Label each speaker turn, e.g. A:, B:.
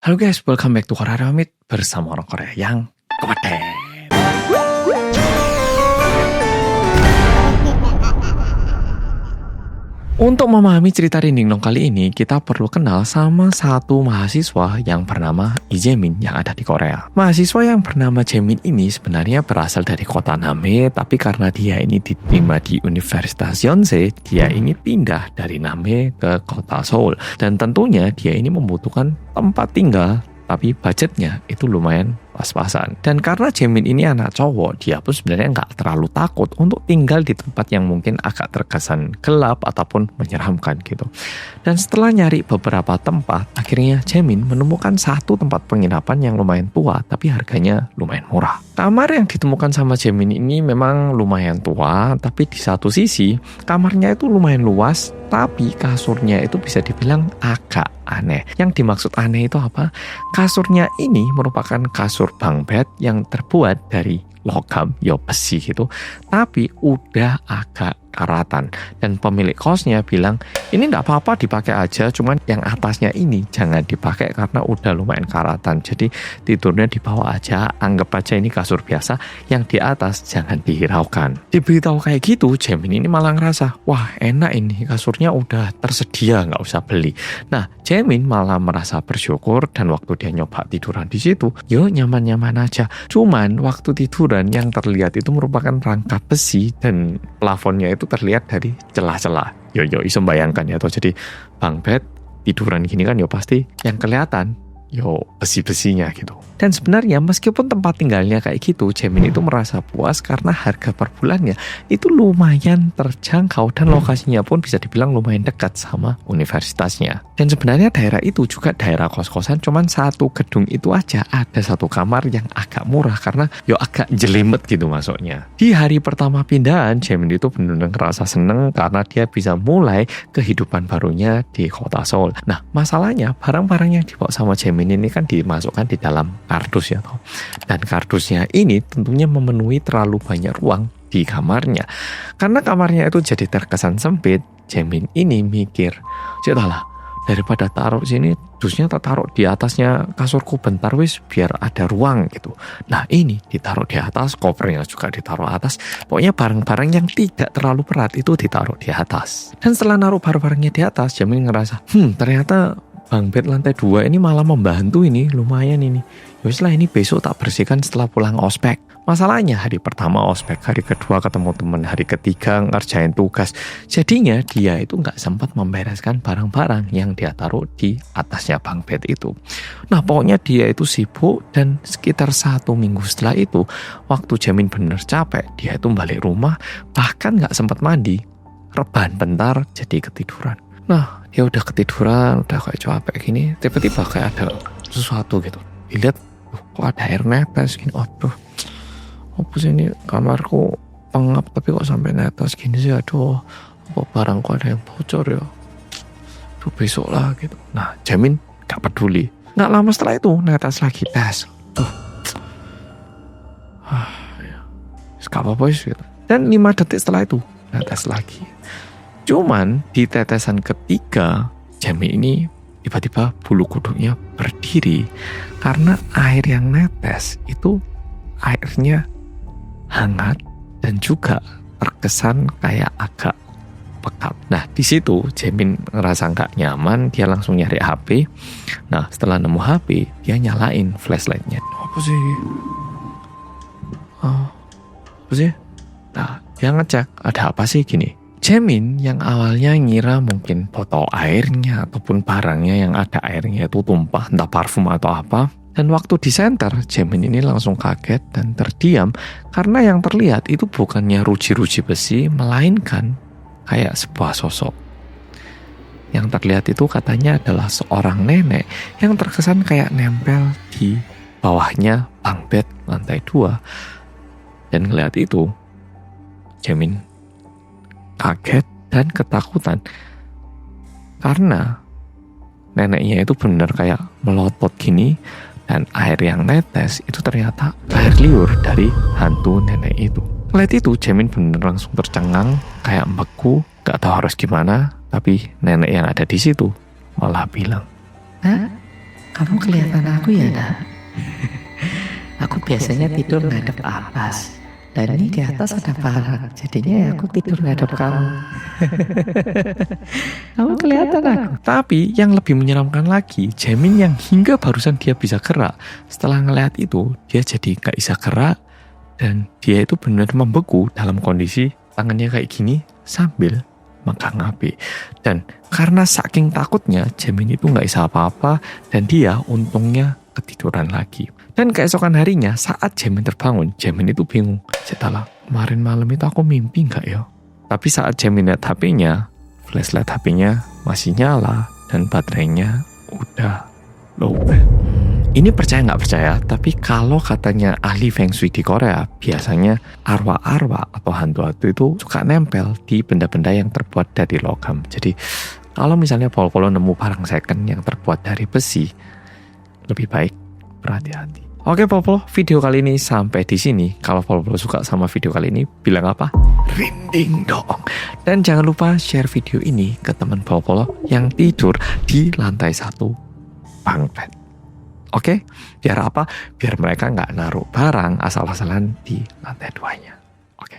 A: Halo guys, welcome back to Korea Ramit bersama orang Korea yang kompeten. Untuk memahami cerita Rinding kali ini, kita perlu kenal sama satu mahasiswa yang bernama Lee Jae-min yang ada di Korea. Mahasiswa yang bernama Jae-min ini sebenarnya berasal dari kota Name, tapi karena dia ini diterima di Universitas Yonsei, dia ini pindah dari Name ke kota Seoul. Dan tentunya dia ini membutuhkan tempat tinggal, tapi budgetnya itu lumayan pas-pasan. Dan karena Jae-min ini anak cowok, dia pun sebenarnya nggak terlalu takut untuk tinggal di tempat yang mungkin agak terkesan gelap ataupun menyeramkan gitu. Dan setelah nyari beberapa tempat, akhirnya Jae-min menemukan satu tempat penginapan yang lumayan tua, tapi harganya lumayan murah. Kamar yang ditemukan sama Jae-min ini memang lumayan tua, tapi di satu sisi kamarnya itu lumayan luas, tapi kasurnya itu bisa dibilang agak aneh. Yang dimaksud aneh itu apa? Kasurnya ini merupakan kasur bunk bed yang terbuat dari logam, besi gitu, tapi udah agak karatan. Dan pemilik kosnya bilang, ini nggak apa-apa dipakai aja, cuman yang atasnya ini jangan dipakai karena udah lumayan karatan. Jadi tidurnya di bawah aja, anggap aja ini kasur biasa, yang di atas jangan dihiraukan. Diberitahu kayak gitu, Jae-min ini malah ngerasa, wah enak ini, kasurnya udah tersedia, nggak usah beli. Nah, Jae-min malah merasa bersyukur, dan waktu dia nyoba tiduran di situ, nyaman-nyaman aja. Cuman waktu tiduran yang terlihat itu merupakan rangka besi dan plafonnya itu terlihat dari celah-celah. Iso bayangkan ya, atau jadi bunk bed tiduran gini kan pasti yang kelihatan besi-besinya gitu. Dan sebenarnya meskipun tempat tinggalnya kayak gitu, Jae-min itu merasa puas karena harga per bulannya itu lumayan terjangkau dan lokasinya pun bisa dibilang lumayan dekat sama universitasnya. Dan sebenarnya daerah itu juga daerah kos-kosan, cuman satu gedung itu aja ada satu kamar yang agak murah karena agak jelimet gitu masuknya. Di hari pertama pindahan, Jae-min itu benar-benar ngerasa seneng karena dia bisa mulai kehidupan barunya di kota Seoul. Nah, masalahnya barang-barang yang dibawa sama Jae-min ini kan dimasukkan di dalam kardus ya toh. Dan kardusnya ini tentunya memenuhi terlalu banyak ruang di kamarnya. Karena kamarnya itu jadi terkesan sempit, Jae-min ini mikir, "Cetahlah, daripada taruh sini, dusnya tak taruh di atasnya kasurku bentar wis biar ada ruang gitu." Nah, ini ditaruh di atas, kopernya juga ditaruh atas. Pokoknya barang-barang yang tidak terlalu berat itu ditaruh di atas. Dan setelah naruh barang-barangnya di atas, Jae-min ngerasa, ternyata bunk bed lantai 2 ini malah membantu ini, lumayan ini. Yuslah ini besok tak bersihkan setelah pulang ospek. Masalahnya hari pertama ospek, hari kedua ketemu teman, hari ketiga ngerjain tugas. Jadinya dia itu nggak sempat membereskan barang-barang yang dia taruh di atasnya bunk bed itu. Nah, pokoknya dia itu sibuk, dan sekitar 1 minggu setelah itu, waktu Jae-min bener capek, dia itu balik rumah, bahkan nggak sempat mandi, rebahan bentar, jadi ketiduran. Nah, dia udah ketiduran, udah kayak capek gini, tiba-tiba kayak ada sesuatu gitu. Dilihat, kok ada air netes gini. Aduh, apa sih ini, kamarku pengap tapi kok sampai netes gini sih. Aduh, kok barangku ada yang bocor ya. Aduh, besok lah gitu. Nah, Jae-min gak peduli. Gak lama setelah itu netes lagi, tes. Gak apa-apa gitu. Dan 5 detik setelah itu netes lagi. Cuman di tetesan ketiga, Jae-min ini tiba-tiba bulu kuduknya berdiri karena air yang netes itu airnya hangat dan juga terkesan kayak agak pekat. Nah, di situ Jae-min ngerasa nggak nyaman, dia langsung nyari HP. Nah, setelah nemu HP, dia nyalain flashlightnya. Apa sih? Nah, dia ngecek ada apa sih gini. Jae-min yang awalnya ngira mungkin botol airnya ataupun barangnya yang ada airnya itu tumpah, entah parfum atau apa. Dan waktu di center, Jae-min ini langsung kaget dan terdiam karena yang terlihat itu bukannya ruji-ruji besi, melainkan kayak sebuah sosok. Yang terlihat itu katanya adalah seorang nenek yang terkesan kayak nempel di bawahnya bunk bed lantai 2. Dan ngeliat itu, Jae-min kaget dan ketakutan karena neneknya itu benar kayak melotot gini, dan air yang netes itu ternyata air liur dari hantu nenek itu. Lihat itu, Jae-min benar langsung tercengang, kayak beku, gak tahu harus gimana. Tapi nenek yang ada di situ malah bilang,
B: Kamu kelihatan aku ya, Nak? Aku biasanya tidur ngadep atas. Dan ini di atas ada parang. Jadinya ya aku tidur ngadep kamu. Kamu kelihatan aku.
A: Tapi yang lebih menyeramkan lagi, Jaemin yang hingga barusan dia bisa gerak, setelah ngeliat itu, dia jadi gak bisa gerak, dan dia itu benar membeku dalam kondisi tangannya kayak gini sambil megang HP. Dan karena saking takutnya, Jaemin itu gak bisa apa-apa, dan dia untungnya ketiduran lagi. Dan keesokan harinya saat Jaemin terbangun, Jaemin itu bingung. Setelah kemarin malam itu aku mimpi gak ya? Tapi saat Jaemin lihat HP-nya, flashlight HP-nya masih nyala dan baterainya udah lowbat. Ini percaya nggak percaya, tapi kalau katanya ahli Feng Shui di Korea, biasanya arwah-arwah atau hantu-hantu itu suka nempel di benda-benda yang terbuat dari logam. Jadi kalau misalnya Polo nemu barang second yang terbuat dari besi, lebih baik berhati-hati. Oke Polo, video kali ini sampai di sini. Kalau Polo suka sama video kali ini, bilang apa? Rinding dong. Dan jangan lupa share video ini ke teman Polo yang tidur di lantai 1 bunk bed. Oke, biar apa? Biar mereka nggak naruh barang asal-asalan di lantai 2-nya.